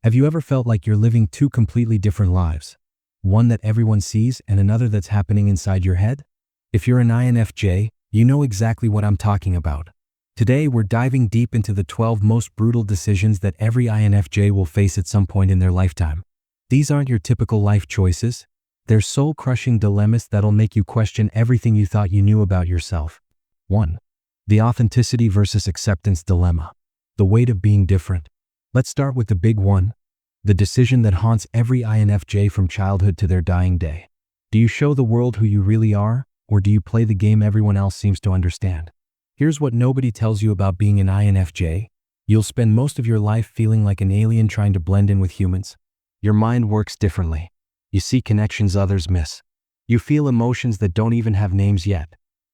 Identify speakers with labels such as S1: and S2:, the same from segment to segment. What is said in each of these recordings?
S1: Have you ever felt like you're living two completely different lives? One that everyone sees and another that's happening inside your head? If you're an INFJ, you know exactly what I'm talking about. Today, we're diving deep into the 12 most brutal decisions that every INFJ will face at some point in their lifetime. These aren't your typical life choices. They're soul-crushing dilemmas that'll make you question everything you thought you knew about yourself. 1. The authenticity versus acceptance dilemma. The weight of being different. Let's start with the big one. The decision that haunts every INFJ from childhood to their dying day. Do you show the world who you really are, or do you play the game everyone else seems to understand? Here's what nobody tells you about being an INFJ. You'll spend most of your life feeling like an alien trying to blend in with humans. Your mind works differently. You see connections others miss. You feel emotions that don't even have names yet.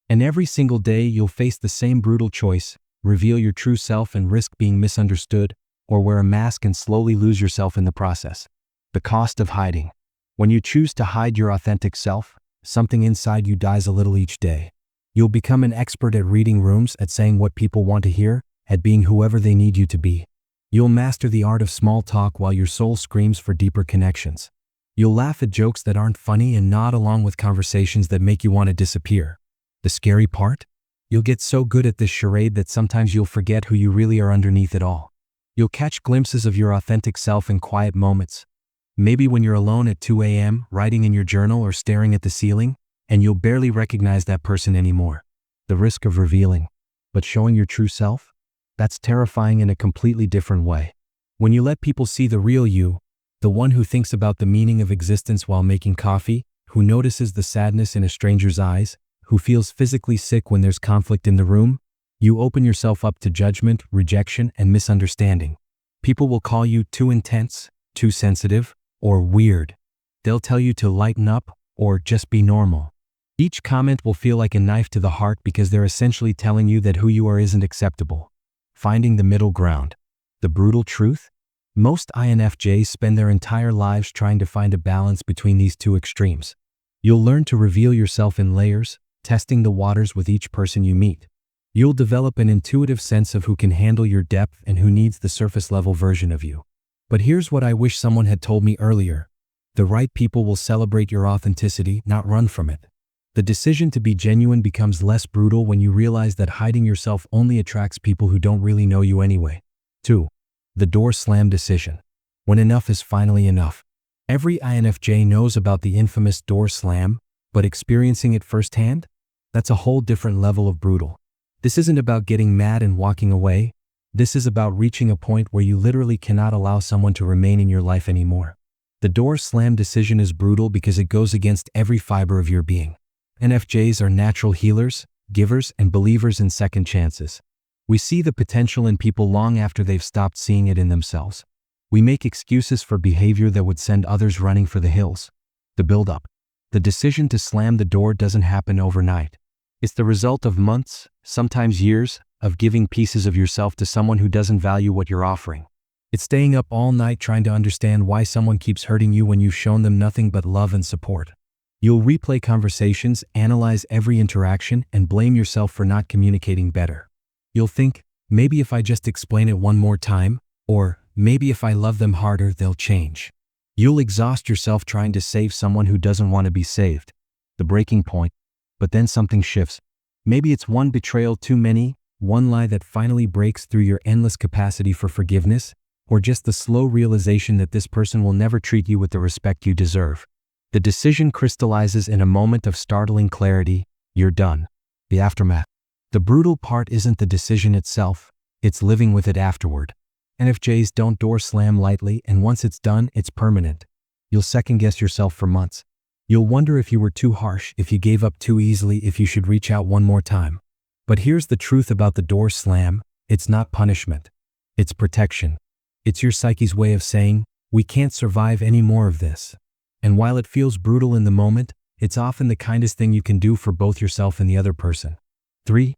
S1: And every single day you'll face the same brutal choice: reveal your true self and risk being misunderstood, or wear a mask and slowly lose yourself in the process. The cost of hiding. When you choose to hide your authentic self, something inside you dies a little each day. You'll become an expert at reading rooms, at saying what people want to hear, at being whoever they need you to be. You'll master the art of small talk while your soul screams for deeper connections. You'll laugh at jokes that aren't funny and nod along with conversations that make you want to disappear. The scary part? You'll get so good at this charade that sometimes you'll forget who you really are underneath it all. You'll catch glimpses of your authentic self in quiet moments. Maybe when you're alone at 2 a.m., writing in your journal or staring at the ceiling, and you'll barely recognize that person anymore. The risk of revealing. But showing your true self? That's terrifying in a completely different way. When you let people see the real you, the one who thinks about the meaning of existence while making coffee, who notices the sadness in a stranger's eyes, who feels physically sick when there's conflict in the room, you open yourself up to judgment, rejection, and misunderstanding. People will call you too intense, too sensitive, or weird. They'll tell you to lighten up, or just be normal. Each comment will feel like a knife to the heart because they're essentially telling you that who you are isn't acceptable. Finding the middle ground. The brutal truth? Most INFJs spend their entire lives trying to find a balance between these two extremes. You'll learn to reveal yourself in layers, testing the waters with each person you meet. You'll develop an intuitive sense of who can handle your depth and who needs the surface-level version of you. But here's what I wish someone had told me earlier. The right people will celebrate your authenticity, not run from it. The decision to be genuine becomes less brutal when you realize that hiding yourself only attracts people who don't really know you anyway. 2. The door slam decision. When enough is finally enough. Every INFJ knows about the infamous door slam, but experiencing it firsthand? That's a whole different level of brutal. This isn't about getting mad and walking away. This is about reaching a point where you literally cannot allow someone to remain in your life anymore. The door slam decision is brutal because it goes against every fiber of your being. INFJs are natural healers, givers, and believers in second chances. We see the potential in people long after they've stopped seeing it in themselves. We make excuses for behavior that would send others running for the hills. The buildup. The decision to slam the door doesn't happen overnight. It's the result of months, sometimes years, of giving pieces of yourself to someone who doesn't value what you're offering. It's staying up all night trying to understand why someone keeps hurting you when you've shown them nothing but love and support. You'll replay conversations, analyze every interaction, and blame yourself for not communicating better. You'll think, maybe if I just explain it one more time, or maybe if I love them harder, they'll change. You'll exhaust yourself trying to save someone who doesn't want to be saved. The breaking point. But then something shifts. Maybe it's one betrayal too many, one lie that finally breaks through your endless capacity for forgiveness, or just the slow realization that this person will never treat you with the respect you deserve. The decision crystallizes in a moment of startling clarity. You're done. The aftermath. The brutal part isn't the decision itself, it's living with it afterward. INFJs don't door slam lightly, and once it's done, it's permanent. You'll second-guess yourself for months. You'll wonder if you were too harsh, if you gave up too easily, if you should reach out one more time. But here's the truth about the door slam. It's not punishment. It's protection. It's your psyche's way of saying, we can't survive any more of this. And while it feels brutal in the moment, it's often the kindest thing you can do for both yourself and the other person. 3.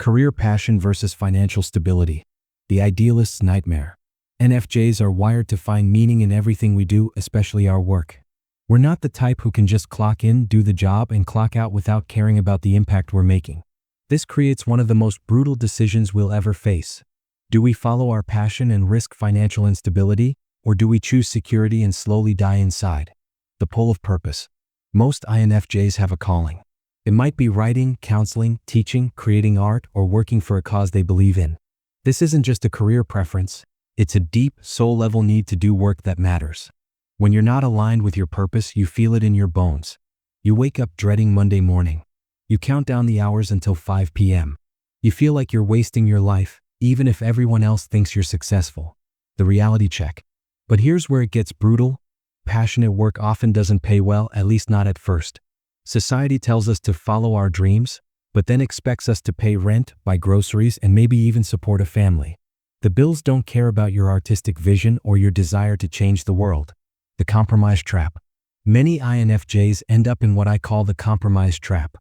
S1: Career passion versus financial stability. The idealist's nightmare. INFJs are wired to find meaning in everything we do, especially our work. We're not the type who can just clock in, do the job, and clock out without caring about the impact we're making. This creates one of the most brutal decisions we'll ever face. Do we follow our passion and risk financial instability, Or do we choose security and slowly die inside? The pull of purpose. Most INFJs have a calling. It might be writing, counseling, teaching, creating art, or working for a cause they believe in. This isn't just a career preference, it's a deep, soul-level need to do work that matters. When you're not aligned with your purpose, you feel it in your bones. You wake up dreading Monday morning. You count down the hours until 5 p.m. You feel like you're wasting your life, even if everyone else thinks you're successful. The reality check. But here's where it gets brutal. Passionate work often doesn't pay well, at least not at first. Society tells us to follow our dreams, but then expects us to pay rent, buy groceries, and maybe even support a family. The bills don't care about your artistic vision or your desire to change the world. The compromise trap. Many INFJs end up in what I call the compromise trap.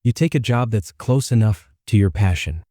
S1: You take a job that's close enough to your passion.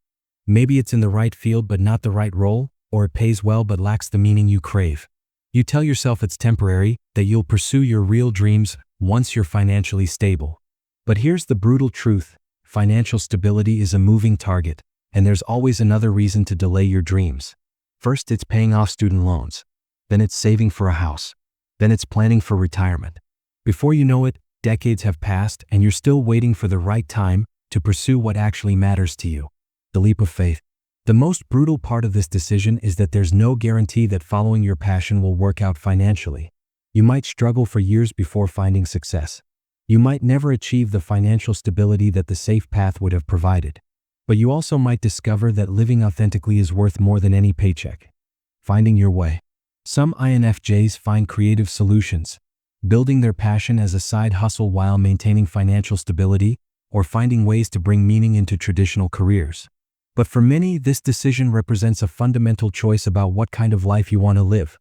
S1: Maybe it's in the right field but not the right role, or it pays well but lacks the meaning you crave. You tell yourself it's temporary, that you'll pursue your real dreams once you're financially stable. But here's the brutal truth. Financial stability is a moving target, and there's always another reason to delay your dreams. First, it's paying off student loans. Then it's saving for a house. Then it's planning for retirement. Before you know it, decades have passed and you're still waiting for the right time to pursue what actually matters to you. The leap of faith. The most brutal part of this decision is that there's no guarantee that following your passion will work out financially. You might struggle for years before finding success. You might never achieve the financial stability that the safe path would have provided. But you also might discover that living authentically is worth more than any paycheck. Finding your way. Some INFJs find creative solutions, building their passion as a side hustle while maintaining financial stability, or finding ways to bring meaning into traditional careers. But for many, this decision represents a fundamental choice about what kind of life you want to live.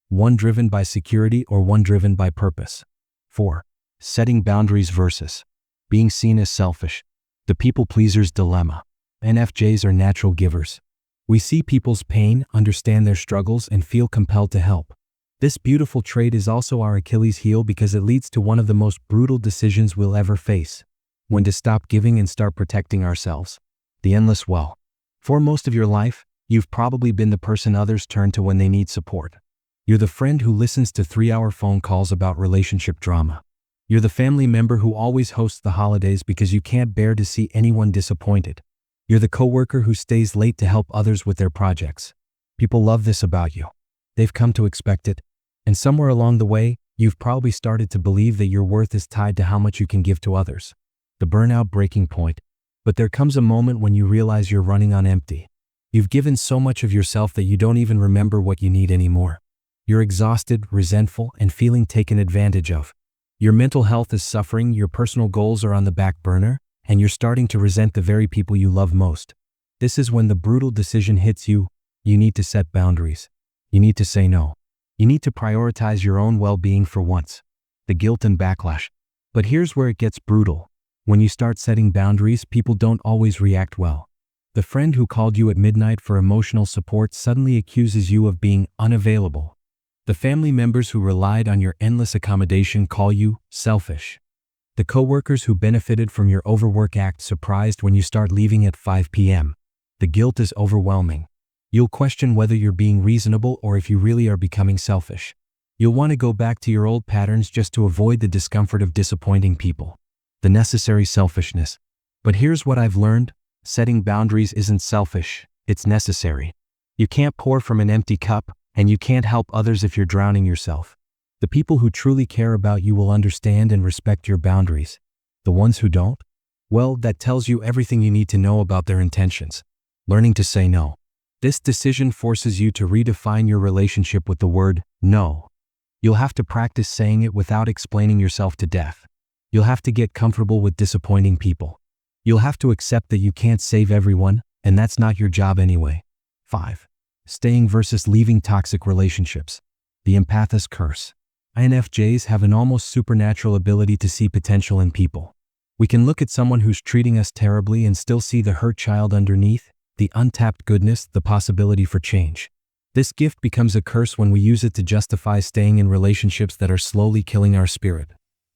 S1: One driven by security or one driven by purpose. 4. Setting boundaries versus being seen as selfish. The people pleaser's dilemma. INFJs are natural givers. We see people's pain, understand their struggles, and feel compelled to help. This beautiful trait is also our Achilles heel because it leads to one of the most brutal decisions we'll ever face. When to stop giving and start protecting ourselves. The endless well. For most of your life, you've probably been the person others turn to when they need support. You're the friend who listens to 3-hour phone calls about relationship drama. You're the family member who always hosts the holidays because you can't bear to see anyone disappointed. You're the coworker who stays late to help others with their projects. People love this about you. They've come to expect it. And somewhere along the way, you've probably started to believe that your worth is tied to how much you can give to others. The burnout breaking point. But there comes a moment when you realize you're running on empty. You've given so much of yourself that you don't even remember what you need anymore. You're exhausted, resentful, and feeling taken advantage of. Your mental health is suffering, your personal goals are on the back burner, and you're starting to resent the very people you love most. This is when the brutal decision hits you. You need to set boundaries. You need to say no. You need to prioritize your own well-being for once. The guilt and backlash. But here's where it gets brutal. When you start setting boundaries, people don't always react well. The friend who called you at midnight for emotional support suddenly accuses you of being unavailable. The family members who relied on your endless accommodation call you selfish. The coworkers who benefited from your overwork act surprised when you start leaving at 5 p.m. The guilt is overwhelming. You'll question whether you're being reasonable or if you really are becoming selfish. You'll want to go back to your old patterns just to avoid the discomfort of disappointing people. The necessary selfishness. But here's what I've learned. Setting boundaries isn't selfish, it's necessary. You can't pour from an empty cup, and you can't help others if you're drowning yourself. The people who truly care about you will understand and respect your boundaries. The ones who don't? Well, that tells you everything you need to know about their intentions. Learning to say no. This decision forces you to redefine your relationship with the word no. You'll have to practice saying it without explaining yourself to death. You'll have to get comfortable with disappointing people. You'll have to accept that you can't save everyone, and that's not your job anyway. 5. Staying versus leaving toxic relationships. The empathist curse. INFJs have an almost supernatural ability to see potential in people. We can look at someone who's treating us terribly and still see the hurt child underneath, the untapped goodness, the possibility for change. This gift becomes a curse when we use it to justify staying in relationships that are slowly killing our spirit.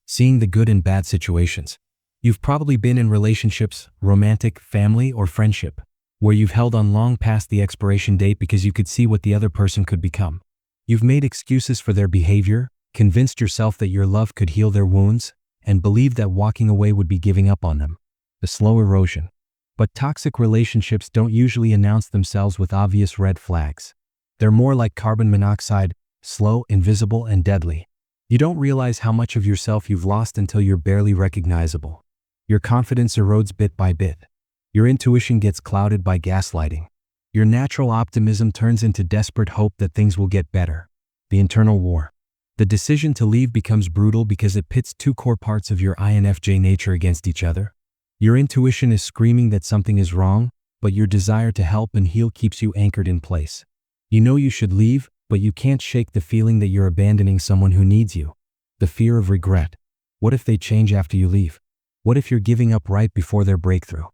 S1: Seeing the good in bad situations. You've probably been in relationships, romantic, family, or friendship, where you've held on long past the expiration date because you could see what the other person could become. You've made excuses for their behavior, convinced yourself that your love could heal their wounds, and believed that walking away would be giving up on them. The slow erosion. But toxic relationships don't usually announce themselves with obvious red flags. They're more like carbon monoxide, slow, invisible, and deadly. You don't realize how much of yourself you've lost until you're barely recognizable. Your confidence erodes bit by bit. Your intuition gets clouded by gaslighting. Your natural optimism turns into desperate hope that things will get better. The internal war. The decision to leave becomes brutal because it pits two core parts of your INFJ nature against each other. Your intuition is screaming that something is wrong, but your desire to help and heal keeps you anchored in place. You know you should leave, but you can't shake the feeling that you're abandoning someone who needs you. The fear of regret. What if they change after you leave? What if you're giving up right before their breakthrough?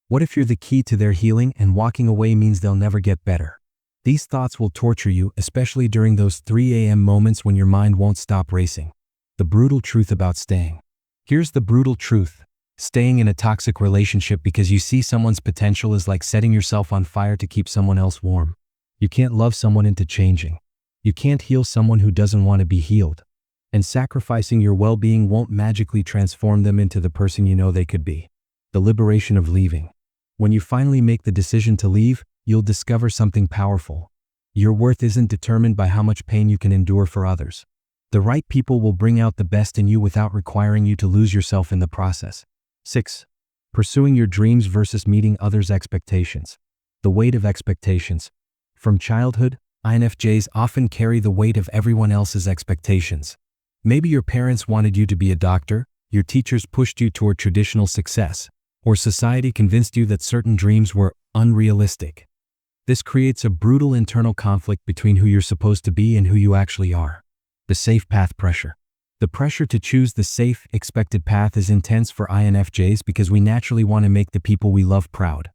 S1: What if you're the key to their healing and walking away means they'll never get better? These thoughts will torture you, especially during those 3 a.m. moments when your mind won't stop racing. The brutal truth about staying. Here's the brutal truth. Staying in a toxic relationship because you see someone's potential is like setting yourself on fire to keep someone else warm. You can't love someone into changing. You can't heal someone who doesn't want to be healed. And sacrificing your well-being won't magically transform them into the person you know they could be. The liberation of leaving. When you finally make the decision to leave, you'll discover something powerful. Your worth isn't determined by how much pain you can endure for others. The right people will bring out the best in you without requiring you to lose yourself in the process. 6. Pursuing your dreams versus meeting others' expectations. The weight of expectations. From childhood, INFJs often carry the weight of everyone else's expectations. Maybe your parents wanted you to be a doctor, your teachers pushed you toward traditional success, or society convinced you that certain dreams were unrealistic. This creates a brutal internal conflict between who you're supposed to be and who you actually are. The safe path pressure. The pressure to choose the safe, expected path is intense for INFJs because we naturally want to make the people we love proud.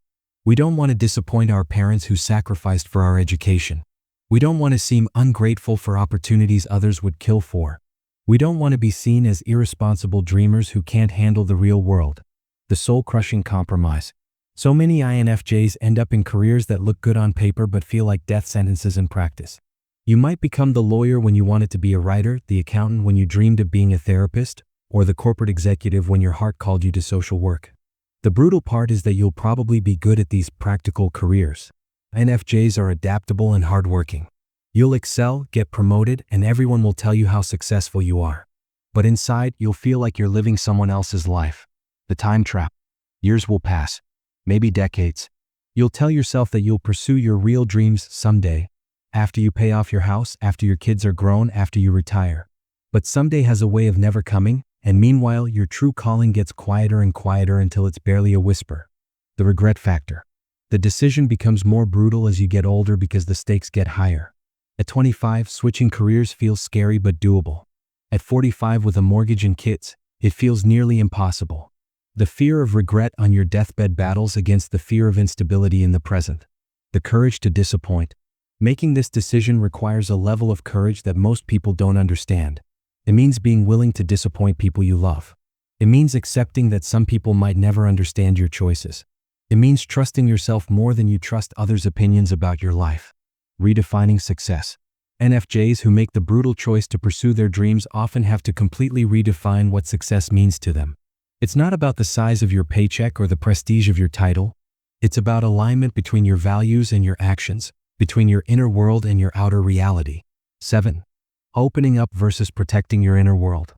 S1: We don't want to disappoint our parents who sacrificed for our education. We don't want to seem ungrateful for opportunities others would kill for. We don't want to be seen as irresponsible dreamers who can't handle the real world. The soul-crushing compromise. So many INFJs end up in careers that look good on paper but feel like death sentences in practice. You might become the lawyer when you wanted to be a writer, the accountant when you dreamed of being a therapist, or the corporate executive when your heart called you to social work. The brutal part is that you'll probably be good at these practical careers. INFJs are adaptable and hardworking. You'll excel, get promoted, and everyone will tell you how successful you are. But inside, you'll feel like you're living someone else's life. The time trap. Years will pass. Maybe decades. You'll tell yourself that you'll pursue your real dreams someday. After you pay off your house, after your kids are grown, after you retire. But someday has a way of never coming, and meanwhile your true calling gets quieter and quieter until it's barely a whisper. The regret factor. The decision becomes more brutal as you get older because the stakes get higher. At 25, switching careers feels scary but doable. At 45, with a mortgage and kids, it feels nearly impossible. The fear of regret on your deathbed battles against the fear of instability in the present. The courage to disappoint. Making this decision requires a level of courage that most people don't understand. It means being willing to disappoint people you love. It means accepting that some people might never understand your choices. It means trusting yourself more than you trust others' opinions about your life. Redefining success. INFJs who make the brutal choice to pursue their dreams often have to completely redefine what success means to them. It's not about the size of your paycheck or the prestige of your title. It's about alignment between your values and your actions, between your inner world and your outer reality. 7. Opening up versus protecting your inner world.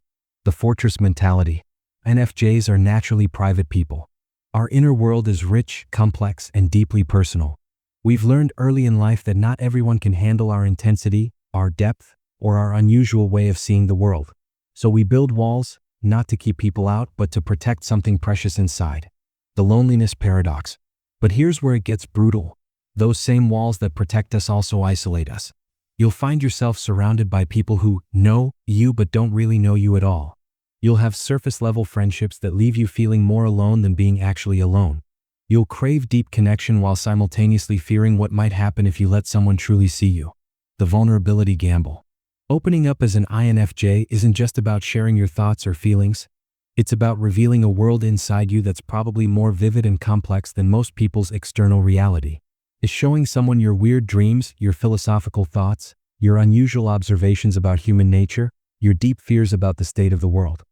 S1: The fortress mentality. INFJs are naturally private people. Our inner world is rich, complex, and deeply personal. We've learned early in life that not everyone can handle our intensity, our depth, or our unusual way of seeing the world. So we build walls, not to keep people out, but to protect something precious inside. The loneliness paradox. But here's where it gets brutal. Those same walls that protect us also isolate us. You'll find yourself surrounded by people who know you but don't really know you at all. You'll have surface-level friendships that leave you feeling more alone than being actually alone. You'll crave deep connection while simultaneously fearing what might happen if you let someone truly see you. The vulnerability gamble. Opening up as an INFJ isn't just about sharing your thoughts or feelings. It's about revealing a world inside you that's probably more vivid and complex than most people's external reality. It's showing someone your weird dreams, your philosophical thoughts, your unusual observations about human nature, your deep fears about the state of the world.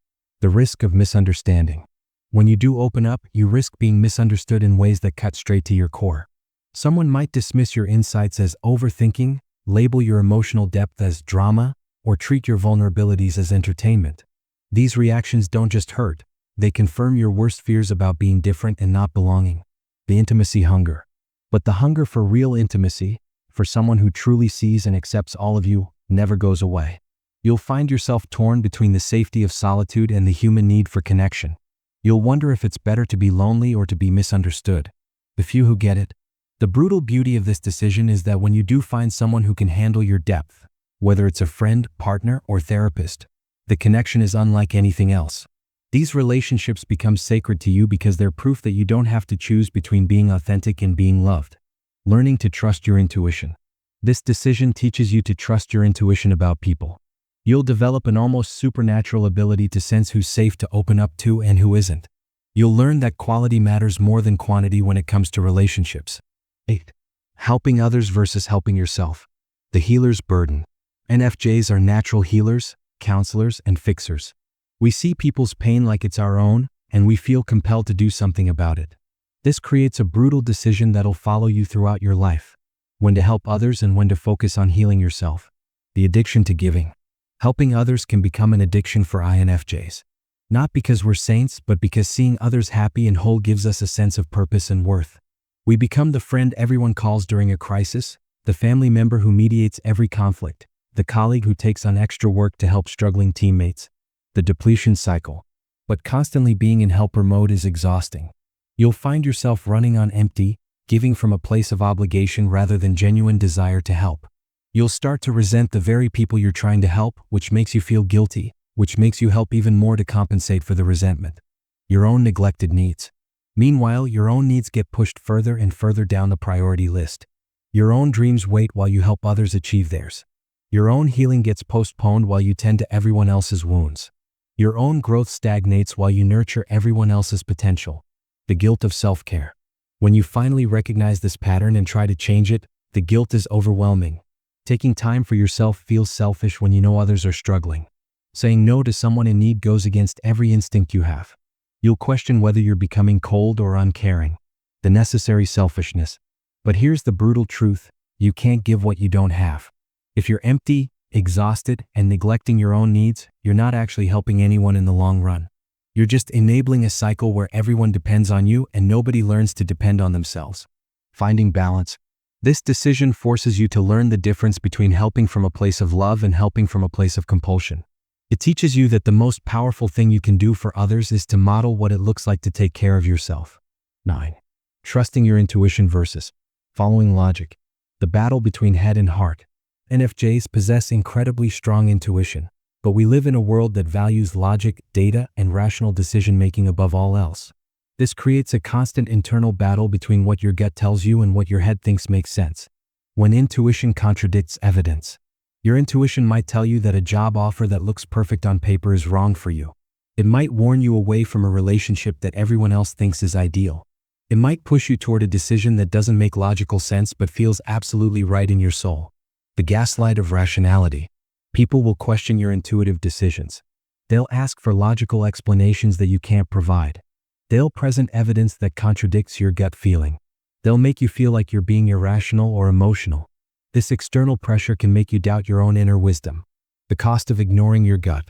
S1: The risk of misunderstanding. When you do open up, you risk being misunderstood in ways that cut straight to your core. Someone might dismiss your insights as overthinking, label your emotional depth as drama, or treat your vulnerabilities as entertainment. These reactions don't just hurt, they confirm your worst fears about being different and not belonging. The intimacy hunger. But the hunger for real intimacy, for someone who truly sees and accepts all of you, never goes away. You'll find yourself torn between the safety of solitude and the human need for connection. You'll wonder if it's better to be lonely or to be misunderstood. The few who get it. The brutal beauty of this decision is that when you do find someone who can handle your depth, whether it's a friend, partner, or therapist, the connection is unlike anything else. These relationships become sacred to you because they're proof that you don't have to choose between being authentic and being loved. Learning to trust your intuition. This decision teaches you to trust your intuition about people. You'll develop an almost supernatural ability to sense who's safe to open up to and who isn't. You'll learn that quality matters more than quantity when it comes to relationships. 8. Helping others versus helping yourself. The healer's burden. INFJs are natural healers, counselors, and fixers. We see people's pain like it's our own, and we feel compelled to do something about it. This creates a brutal decision that'll follow you throughout your life. When to help others and when to focus on healing yourself. The addiction to giving. Helping others can become an addiction for INFJs. Not because we're saints, but because seeing others happy and whole gives us a sense of purpose and worth. We become the friend everyone calls during a crisis, the family member who mediates every conflict, the colleague who takes on extra work to help struggling teammates. The depletion cycle. But constantly being in helper mode is exhausting. You'll find yourself running on empty, giving from a place of obligation rather than genuine desire to help. You'll start to resent the very people you're trying to help, which makes you feel guilty, which makes you help even more to compensate for the resentment. Your own neglected needs. Meanwhile, your own needs get pushed further and further down the priority list. Your own dreams wait while you help others achieve theirs. Your own healing gets postponed while you tend to everyone else's wounds. Your own growth stagnates while you nurture everyone else's potential. The guilt of self-care. When you finally recognize this pattern and try to change it, the guilt is overwhelming. Taking time for yourself feels selfish when you know others are struggling. Saying no to someone in need goes against every instinct you have. You'll question whether you're becoming cold or uncaring. The necessary selfishness. But here's the brutal truth, you can't give what you don't have. If you're empty, exhausted, and neglecting your own needs, you're not actually helping anyone in the long run. You're just enabling a cycle where everyone depends on you and nobody learns to depend on themselves. Finding balance. This decision forces you to learn the difference between helping from a place of love and helping from a place of compulsion. It teaches you that the most powerful thing you can do for others is to model what it looks like to take care of yourself. 9. Trusting your intuition versus following logic. The battle between head and heart. INFJs possess incredibly strong intuition, but we live in a world that values logic, data, and rational decision-making above all else. This creates a constant internal battle between what your gut tells you and what your head thinks makes sense. When intuition contradicts evidence. Your intuition might tell you that a job offer that looks perfect on paper is wrong for you. It might warn you away from a relationship that everyone else thinks is ideal. It might push you toward a decision that doesn't make logical sense but feels absolutely right in your soul. The gaslight of rationality. People will question your intuitive decisions. They'll ask for logical explanations that you can't provide. They'll present evidence that contradicts your gut feeling. They'll make you feel like you're being irrational or emotional. This external pressure can make you doubt your own inner wisdom. The cost of ignoring your gut.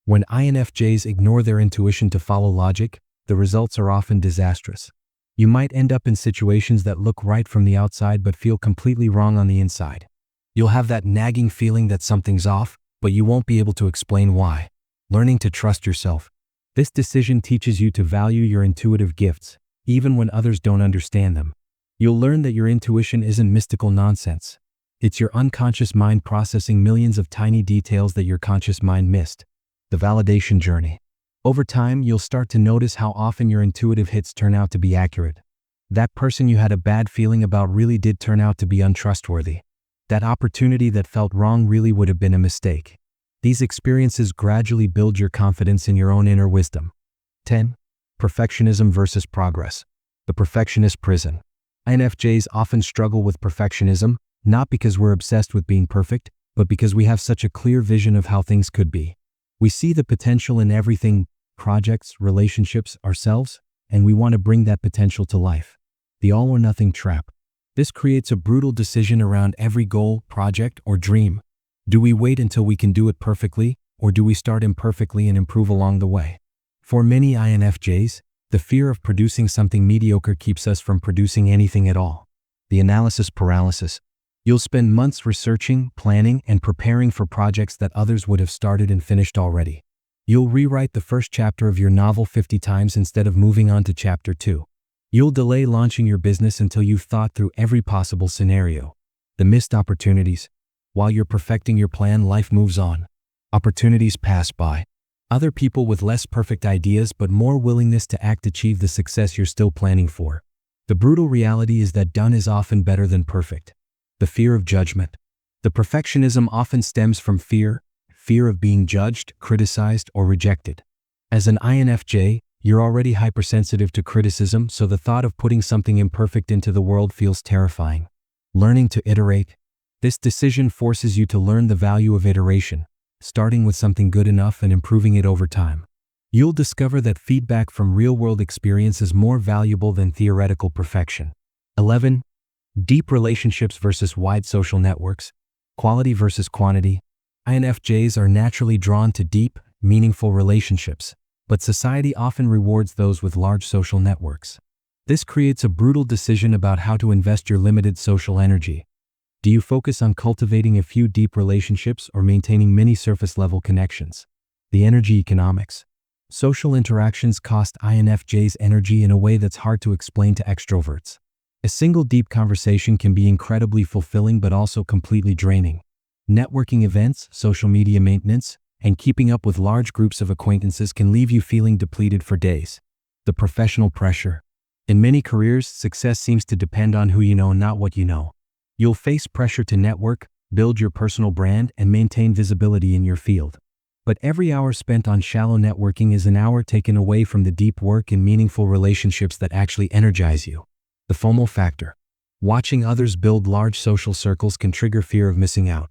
S1: When INFJs ignore their intuition to follow logic, the results are often disastrous. You might end up in situations that look right from the outside but feel completely wrong on the inside. You'll have that nagging feeling that something's off, but you won't be able to explain why. Learning to trust yourself. This decision teaches you to value your intuitive gifts, even when others don't understand them. You'll learn that your intuition isn't mystical nonsense. It's your unconscious mind processing millions of tiny details that your conscious mind missed. The validation journey. Over time, you'll start to notice how often your intuitive hits turn out to be accurate. That person you had a bad feeling about really did turn out to be untrustworthy. That opportunity that felt wrong really would have been a mistake. These experiences gradually build your confidence in your own inner wisdom. 10. Perfectionism versus progress. The perfectionist prison. INFJs often struggle with perfectionism, not because we're obsessed with being perfect, but because we have such a clear vision of how things could be. We see the potential in everything, projects, relationships, ourselves, and we want to bring that potential to life. The all or nothing trap. This creates a brutal decision around every goal, project, or dream. Do we wait until we can do it perfectly, or do we start imperfectly and improve along the way? For many INFJs, the fear of producing something mediocre keeps us from producing anything at all. The analysis paralysis. You'll spend months researching, planning, and preparing for projects that others would have started and finished already. You'll rewrite the first chapter of your novel 50 times instead of moving on to chapter 2. You'll delay launching your business until you've thought through every possible scenario. The missed opportunities. While you're perfecting your plan, life moves on. Opportunities pass by. Other people with less perfect ideas but more willingness to act achieve the success you're still planning for. The brutal reality is that done is often better than perfect. The fear of judgment. The perfectionism often stems from fear of being judged, criticized, or rejected. As an INFJ, you're already hypersensitive to criticism, so the thought of putting something imperfect into the world feels terrifying. Learning to iterate. This decision forces you to learn the value of iteration, starting with something good enough and improving it over time. You'll discover that feedback from real-world experience is more valuable than theoretical perfection. 11. Deep relationships versus wide social networks. Quality versus quantity. INFJs are naturally drawn to deep, meaningful relationships, but society often rewards those with large social networks. This creates a brutal decision about how to invest your limited social energy. Do you focus on cultivating a few deep relationships or maintaining many surface-level connections? The energy economics. Social interactions cost INFJs energy in a way that's hard to explain to extroverts. A single deep conversation can be incredibly fulfilling but also completely draining. Networking events, social media maintenance, and keeping up with large groups of acquaintances can leave you feeling depleted for days. The professional pressure. In many careers, success seems to depend on who you know, not what you know. You'll face pressure to network, build your personal brand, and maintain visibility in your field. But every hour spent on shallow networking is an hour taken away from the deep work and meaningful relationships that actually energize you. The FOMO factor. Watching others build large social circles can trigger fear of missing out.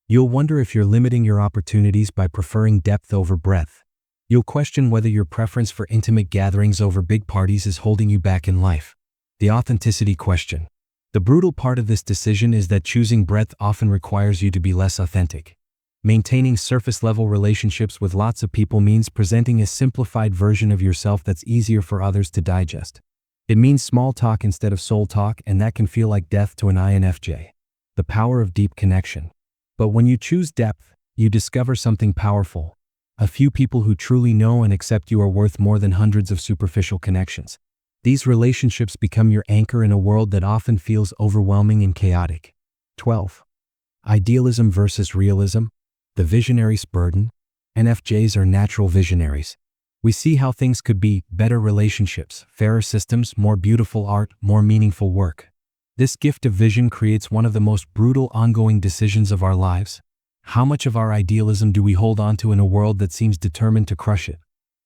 S1: You'll wonder if you're limiting your opportunities by preferring depth over breadth. You'll question whether your preference for intimate gatherings over big parties is holding you back in life. The authenticity question. The brutal part of this decision is that choosing breadth often requires you to be less authentic. Maintaining surface-level relationships with lots of people means presenting a simplified version of yourself that's easier for others to digest. It means small talk instead of soul talk, and that can feel like death to an INFJ. The power of deep connection. But when you choose depth, you discover something powerful. A few people who truly know and accept you are worth more than hundreds of superficial connections. These relationships become your anchor in a world that often feels overwhelming and chaotic. 12. Idealism versus realism. The visionary's burden. INFJs are natural visionaries. We see how things could be: better relationships, fairer systems, more beautiful art, more meaningful work. This gift of vision creates one of the most brutal ongoing decisions of our lives. How much of our idealism do we hold on to in a world that seems determined to crush it?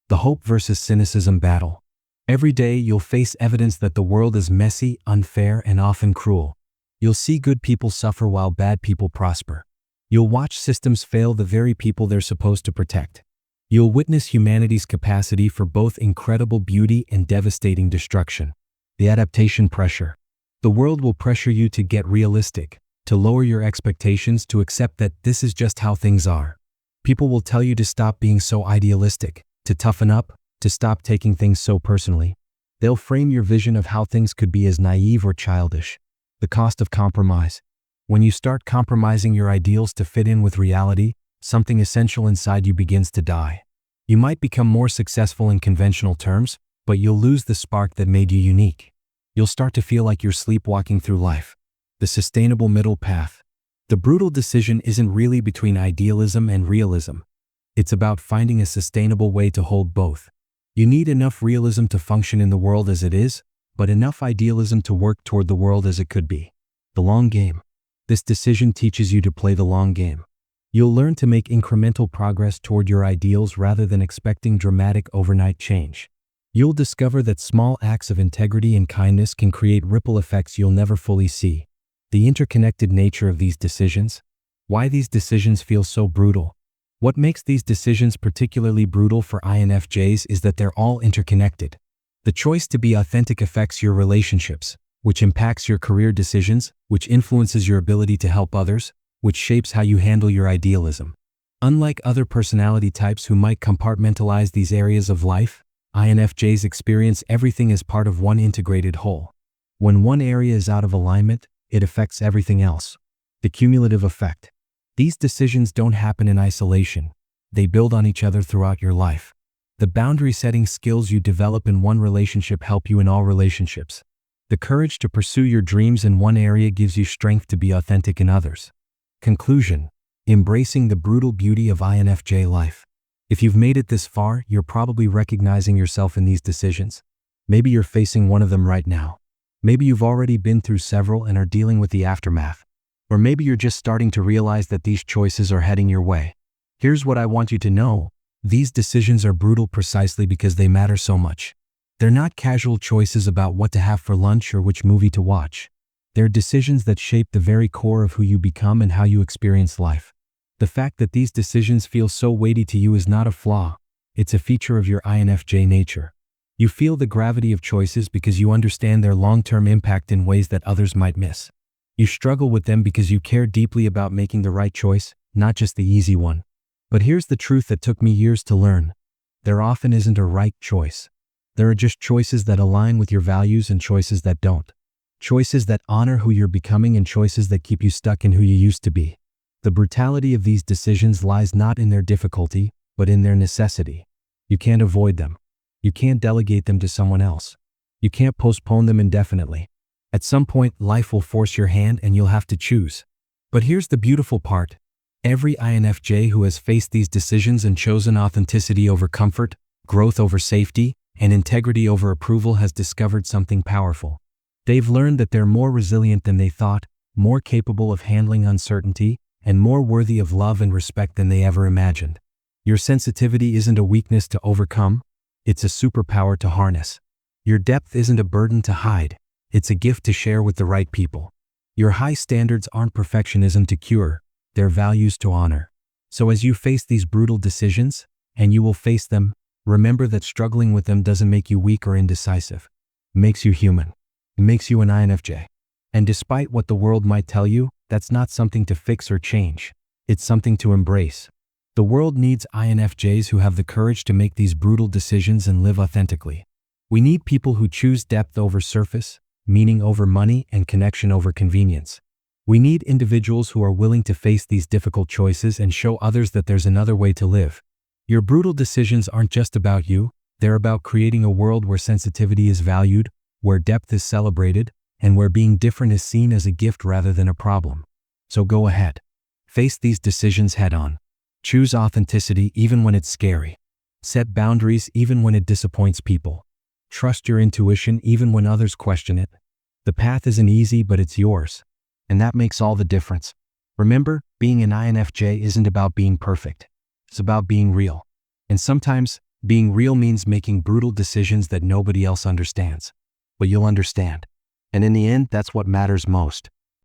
S1: The hope versus cynicism battle. Every day you'll face evidence that the world is messy, unfair, and often cruel. You'll see good people suffer while bad people prosper. You'll watch systems fail the very people they're supposed to protect. You'll witness humanity's capacity for both incredible beauty and devastating destruction. The adaptation pressure. The world will pressure you to get realistic, to lower your expectations, to accept that this is just how things are. People will tell you to stop being so idealistic, to toughen up, to stop taking things so personally. They'll frame your vision of how things could be as naive or childish. The cost of compromise. When you start compromising your ideals to fit in with reality, something essential inside you begins to die. You might become more successful in conventional terms, but you'll lose the spark that made you unique. You'll start to feel like you're sleepwalking through life. The sustainable middle path. The brutal decision isn't really between idealism and realism. It's about finding a sustainable way to hold both. You need enough realism to function in the world as it is, but enough idealism to work toward the world as it could be. The long game. This decision teaches you to play the long game. You'll learn to make incremental progress toward your ideals rather than expecting dramatic overnight change. You'll discover that small acts of integrity and kindness can create ripple effects you'll never fully see. The interconnected nature of these decisions. Why these decisions feel so brutal. What makes these decisions particularly brutal for INFJs is that they're all interconnected. The choice to be authentic affects your relationships, which impacts your career decisions, which influences your ability to help others, which shapes how you handle your idealism. Unlike other personality types who might compartmentalize these areas of life, INFJs experience everything as part of one integrated whole. When one area is out of alignment, it affects everything else. The cumulative effect. These decisions don't happen in isolation. They build on each other throughout your life. The boundary-setting skills you develop in one relationship help you in all relationships. The courage to pursue your dreams in one area gives you strength to be authentic in others. Conclusion. Embracing the brutal beauty of INFJ life. If you've made it this far, you're probably recognizing yourself in these decisions. Maybe you're facing one of them right now. Maybe you've already been through several and are dealing with the aftermath. Or maybe you're just starting to realize that these choices are heading your way. Here's what I want you to know. These decisions are brutal precisely because they matter so much. They're not casual choices about what to have for lunch or which movie to watch. They're decisions that shape the very core of who you become and how you experience life. The fact that these decisions feel so weighty to you is not a flaw. It's a feature of your INFJ nature. You feel the gravity of choices because you understand their long-term impact in ways that others might miss. You struggle with them because you care deeply about making the right choice, not just the easy one. But here's the truth that took me years to learn. There often isn't a right choice. There are just choices that align with your values and choices that don't. Choices that honor who you're becoming and choices that keep you stuck in who you used to be. The brutality of these decisions lies not in their difficulty, but in their necessity. You can't avoid them. You can't delegate them to someone else. You can't postpone them indefinitely. At some point, life will force your hand and you'll have to choose. But here's the beautiful part. Every INFJ who has faced these decisions and chosen authenticity over comfort, growth over safety, and integrity over approval has discovered something powerful. They've learned that they're more resilient than they thought, more capable of handling uncertainty, and more worthy of love and respect than they ever imagined. Your sensitivity isn't a weakness to overcome, it's a superpower to harness. Your depth isn't a burden to hide, it's a gift to share with the right people. Your high standards aren't perfectionism to cure, they're values to honor. So as you face these brutal decisions, and you will face them, remember that struggling with them doesn't make you weak or indecisive. It makes you human. It makes you an INFJ. And despite what the world might tell you, that's not something to fix or change. It's something to embrace. The world needs INFJs who have the courage to make these brutal decisions and live authentically. We need people who choose depth over surface, meaning over money, and connection over convenience. We need individuals who are willing to face these difficult choices and show others that there's another way to live. Your brutal decisions aren't just about you, they're about creating a world where sensitivity is valued, where depth is celebrated, and where being different is seen as a gift rather than a problem. So go ahead. Face these decisions head on. Choose authenticity even when it's scary. Set boundaries even when it disappoints people. Trust your intuition even when others question it. The path isn't easy, but it's yours. And that makes all the difference. Remember, being an INFJ isn't about being perfect. It's about being real. And sometimes, being real means making brutal decisions that nobody else understands. But you'll understand. And in the end, that's what matters most.